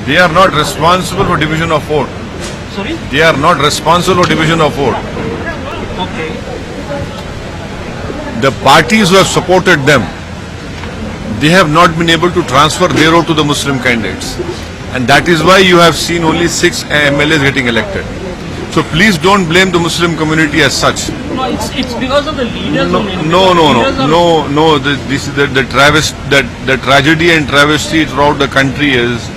They are not responsible for division of vote. Sorry? They are not responsible for division of vote. Okay. The parties who have supported them, they have not been able to transfer their vote to the Muslim candidates. And that is why you have seen only 6 MLAs getting elected. So please don't blame the Muslim community as such. No, it's because of the leaders. No. This is the tragedy and travesty throughout the country is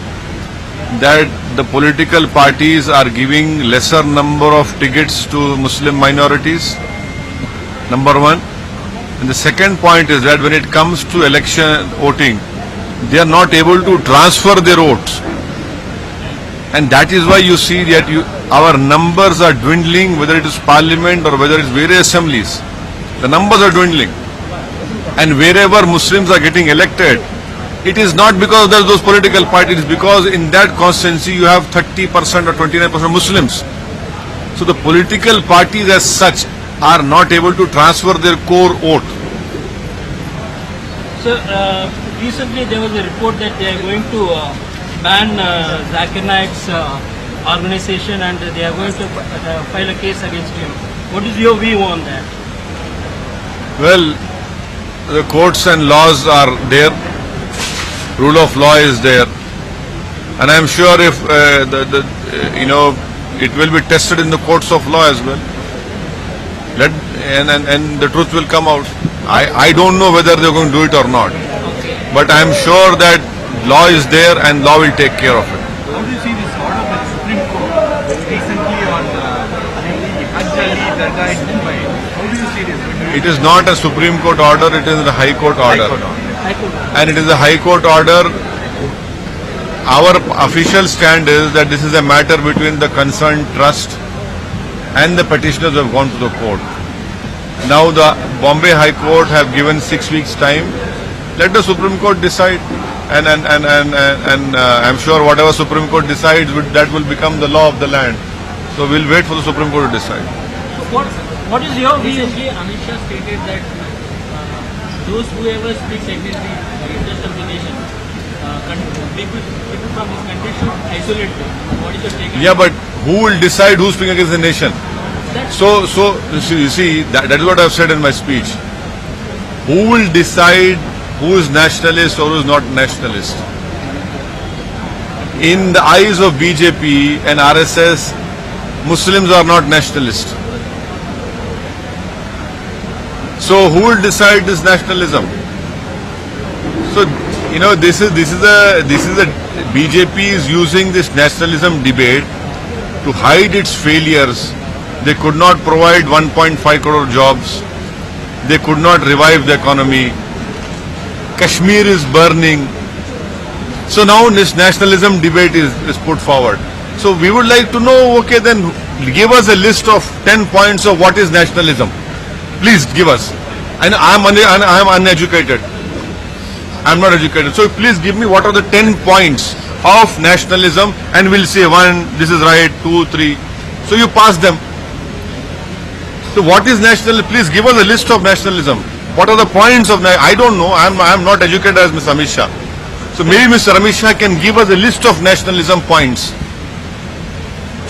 that the political parties are giving lesser number of tickets to Muslim minorities. Number one. And the second point is that when it comes to election voting, they are not able to transfer their votes. And that is why you see that our numbers are dwindling, whether it is parliament or whether it is various assemblies. The numbers are dwindling. And wherever Muslims are getting elected, it is not because of those political parties, because in that constituency you have 30% or 29% Muslims. So the political parties as such are not able to transfer their core vote. So recently there was a report that they are going to ban Zakir Naik's organization and they are going to file a case against him. What is your view on that? Well, the courts and laws are there. Rule of law is there. And I am sure if it will be tested in the courts of law as well. And the truth will come out. I don't know whether they are going to do it or not. But I am sure that law is there and law will take care of it. How do you see this order by the Supreme Court recently on Hajj Ali Dargah in Mumbai? How do you see this? It is not a Supreme Court order, it is a High Court order. I could. And it is a High Court order. Our official stand is that this is a matter between the concerned trust and the petitioners who have gone to the court. Now the Bombay High Court have given 6 weeks time. Let the Supreme Court decide. And I'm sure whatever Supreme Court decides, that will become the law of the land. So we'll wait for the Supreme Court to decide. So what is your view? Recently, Amit Shah stated that those whoever speaks against the interest of the nation, people from this country should isolate them. What is your take on Yeah, but who will decide who's speaking against the nation? So you see, that is what I've said in my speech. Who will decide who is nationalist or who is not nationalist? In the eyes of BJP and RSS, Muslims are not nationalists. So who will decide this nationalism? So this is a BJP is using this nationalism debate to hide its failures. They could not provide 1.5 crore jobs. They could not revive the economy. Kashmir is burning. So now this nationalism debate is put forward. So we would like to know, okay, then give us a list of 10 points of what is nationalism. Please give us. And I am uneducated. I am not educated. So please give me what are the 10 points of nationalism and we'll say 1, this is right, 2, 3. So you pass them. So what is nationalism? Please give us a list of nationalism. What are the points of I don't know. I am not educated as Mr. Amit Shah. So maybe Mr. Amit Shah can give us a list of nationalism points.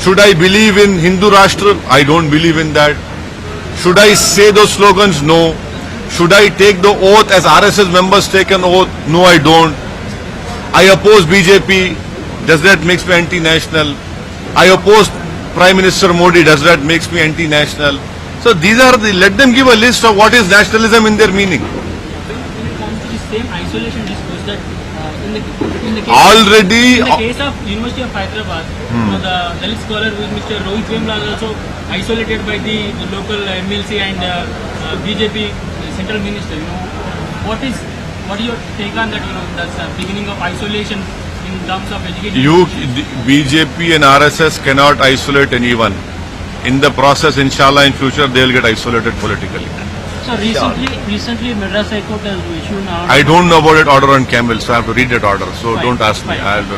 Should I believe in Hindu Rashtra? I don't believe in that. Should I say those slogans? No. Should I take the oath as RSS members take an oath? No, I don't. I oppose BJP. Does that make me anti-national? I oppose Prime Minister Modi. Does that make me anti-national? So these are let them give a list of what is nationalism in their meaning. when it comes to the same isolation discourse that in the case Already, in the case of University of Hyderabad, the Dalit scholar with Mr. Rohit Vemla is also isolated by the local MLC and BJP central minister. What is your take on that? That's the beginning of isolation in terms of education. BJP and RSS cannot isolate anyone. In the process, inshallah, in future they will get isolated politically. So recently Madras High Court has issued an order. I don't know about that order on camel, so I have to read that order. So Fine, don't ask me. fine.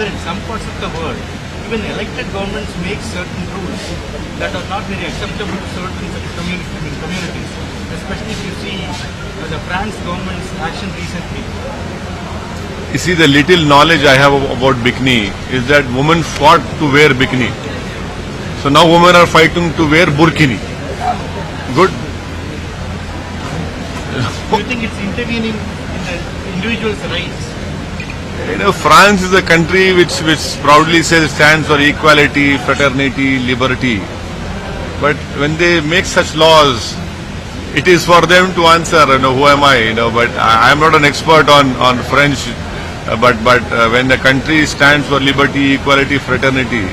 Sir, in some parts of the world, even elected governments make certain rules that are not very acceptable to certain communities. especially if you see the France government's action recently. You see, the little knowledge I have about bikini is that women fought to wear bikini. So now women are fighting to wear burkini. Good. Do you think it's intervening in the individual's rights? You know, France is a country which proudly says stands for equality, fraternity, liberty. But when they make such laws, it is for them to answer. You know, who am I? You know, but I am not an expert on French. But when the country stands for liberty, equality, fraternity,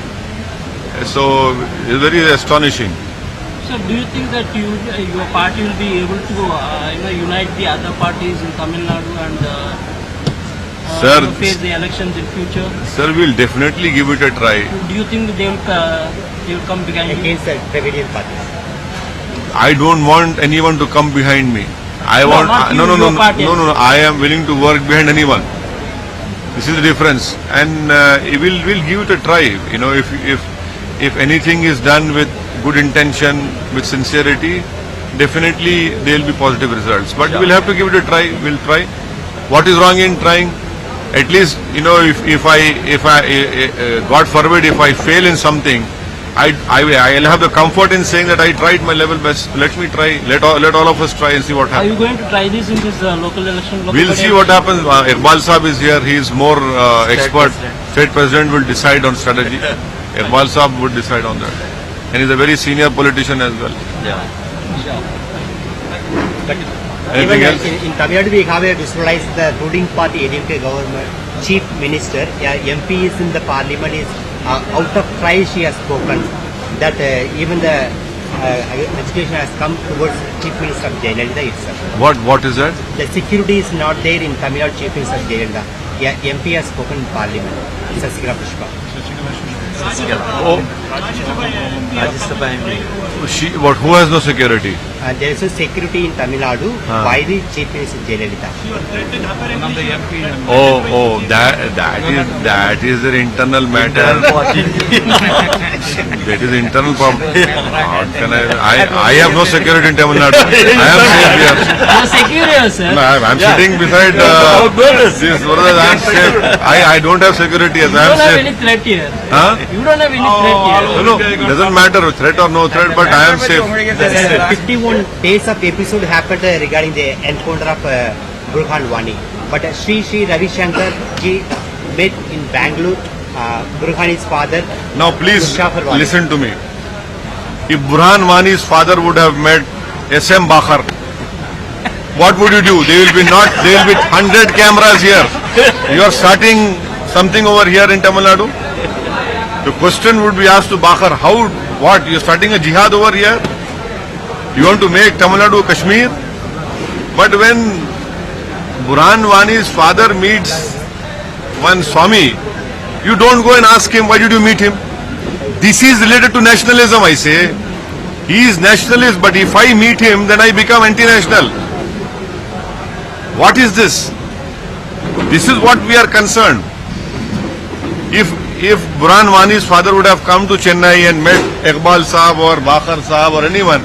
so it's very astonishing. So do you think that your party will be able to unite the other parties in Tamil Nadu and Sir, face the elections in future? Sir, we'll definitely give it a try. Do you think they will come behind you? Against the Dravidian parties. I don't want anyone to come behind me. I want not you, your party. no. I am willing to work behind anyone. This is the difference, and we'll give it a try. You know, if anything is done with good intention, with sincerity, definitely there will be positive results. But we'll have to give it a try. We'll try. What is wrong in trying? At least, you know, if I God forbid, if I fail in something, I'll have the comfort in saying that I tried my level best. Let me try. Let all of us try and see what Are happens. you going to try this in this local election? We'll see what happens. Iqbal Saab is here. He is more expert. State president will decide on strategy. Iqbal Saab would decide on that. And he's a very senior politician as well. But Anything even else? in Tamil Nadu, we have visualized the ruling party ADMK government chief minister, MP is in the parliament, is out of trial she has spoken that even the education has come towards chief minister of Jayalalitha itself. What is that? The security is not there in Tamil Nadu chief minister of Jayalalitha. MP has spoken in parliament. Sasikala Pushpa. Oh, who has no security? There is a security in Tamil Nadu by the chief minister of Jayalalitha. One of the MP and Oh, that is their internal matter. That is internal problem. How can I have no security in Tamil Nadu. I am safe here. You're secure, sir. No, I'm sitting beside this brother. I'm safe. I don't have security. Yes, You I am don't have safe. any threat here. Huh? You don't have any threat here. No, doesn't matter threat or no threat, but I am safe. 51 days of episode happened regarding the encounter of Burhan Wani. But Sri Ravi Shankar ji met in Bangalore Burhani's father. Now please Mushafir Wani. listen to me. If Burhan Wani's father would have met SM Bakhar, what would you do? There will be 100 cameras here. You are starting something over here in Tamil Nadu. The question would be asked to Bakhar, what? You are starting a jihad over here? You want to make Tamil Nadu Kashmir? But when Burhan Wani's father meets one Swami, you don't go and ask him, why did you meet him? This is related to nationalism, I say. He is nationalist, but if I meet him, then I become anti-national. What is this? This is what we are concerned. If Burhan Wani's father would have come to Chennai and met Iqbal Saab or Bakhar Saab or anyone,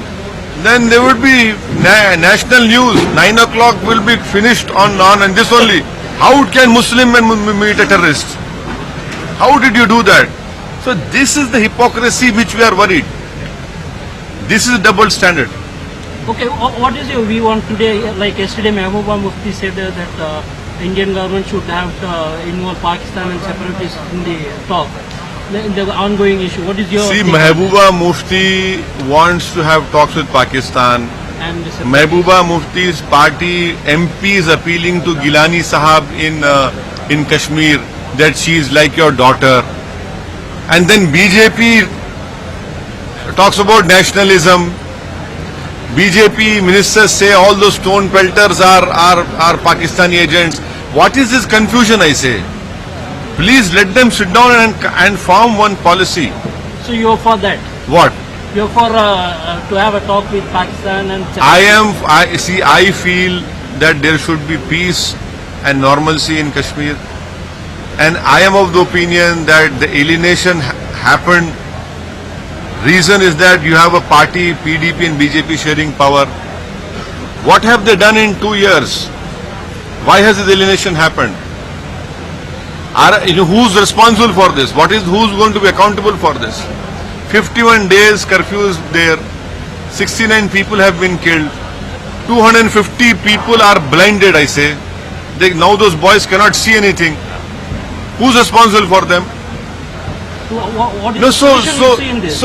then there would be national news. 9 o'clock will be finished on and this only. How can Muslim meet a terrorist? How did you do that? So this is the hypocrisy which we are worried. This is double standard. Okay, what is your view on today? Like yesterday, Mehbooba Mufti said that Indian government should have involve Pakistan and separatists in the talk, in the ongoing issue. What is your See, take on Mehbooba Mufti wants to have talks with Pakistan. that? And the Mehbooba Mufti's party MP is appealing to Gilani Sahab in Kashmir that she is like your daughter. And then BJP talks about nationalism. BJP ministers say all those stone pelters are Pakistani agents. What is this confusion, I say? Please let them sit down and form one policy. So you're for that? What? You're for to have a talk with Pakistan and I feel that there should be peace and normalcy in Kashmir. And I am of the opinion that the alienation happened. Reason is that you have a party, PDP and BJP sharing power. What have they done in 2 years? Why has this alienation happened? Who's responsible for this? Who's going to be accountable for this? 51 days curfew is there. 69 people have been killed. 250 people are blinded, I say. Now those boys cannot see anything. Who's responsible for them? What is No, the solution you see in this?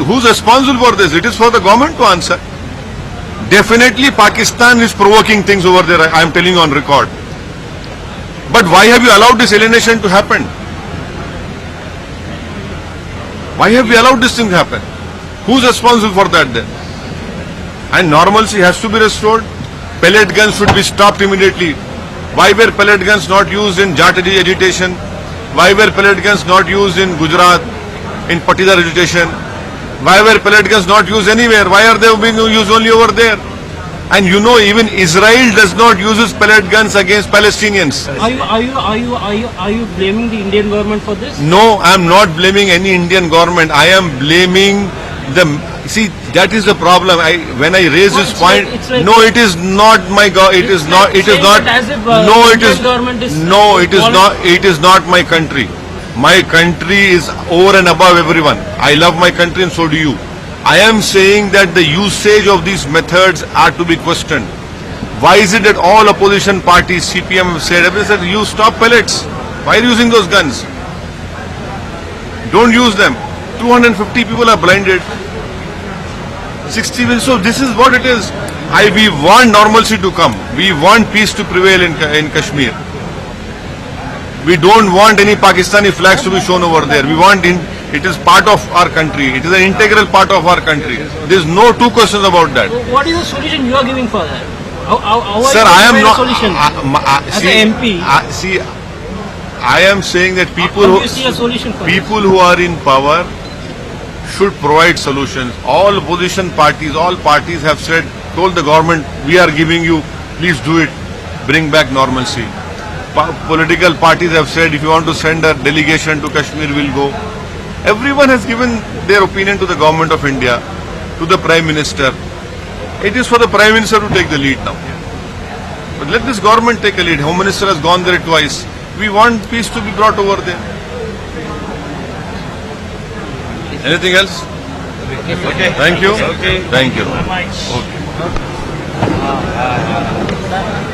who's responsible for this? It is for the government to answer. Definitely Pakistan is provoking things over there, I am telling you on record. But why have you allowed this alienation to happen? Why have you allowed this thing to happen? Who's responsible for that then? And normalcy has to be restored. Pellet guns should be stopped immediately. Why were pellet guns not used in Jat agitation? Why were pellet guns not used in Gujarat, in Patidar agitation? Why were pellet guns not used anywhere? Why are they being used only over there? And even Israel does not use its pellet guns against Palestinians. Are you blaming the Indian government for this? No, I am not blaming any Indian government. I am blaming the. See, that is the problem. When I raise No, this it's point, like- it's like- no, it is not my It is It's not. like It is saying not. that as if, No, it Indian is. government is, No, it is following- not. It is not my country. My country is over and above everyone. I love my country, and so do you. I am saying that the usage of these methods are to be questioned. Why is it that all opposition parties, CPM have said, everyone said, you stop pellets. Why are you using those guns? Don't use them. 250 people are blinded. 60 will. So this is what it is. We want normalcy to come. We want peace to prevail in Kashmir. We don't want any Pakistani flags to be shown over there. We want it is part of our country. It is an integral part of our country. There is no two questions about that. What is the solution you are giving for that? How are Sir, you I am giving a not. solution? As See, an MP, see, I am saying that how do you see a solution for this? people who are in power should provide solutions. All opposition parties, all parties have told the government, we are giving you, please do it, bring back normalcy. Political parties have said, if you want to send a delegation to Kashmir, we'll go. Everyone has given their opinion to the government of India, to the Prime Minister. It is for the Prime Minister to take the lead now. But let this government take a lead. Home Minister has gone there twice. We want peace to be brought over there. Anything else? Okay. Thank you. Okay. Thank you. Okay.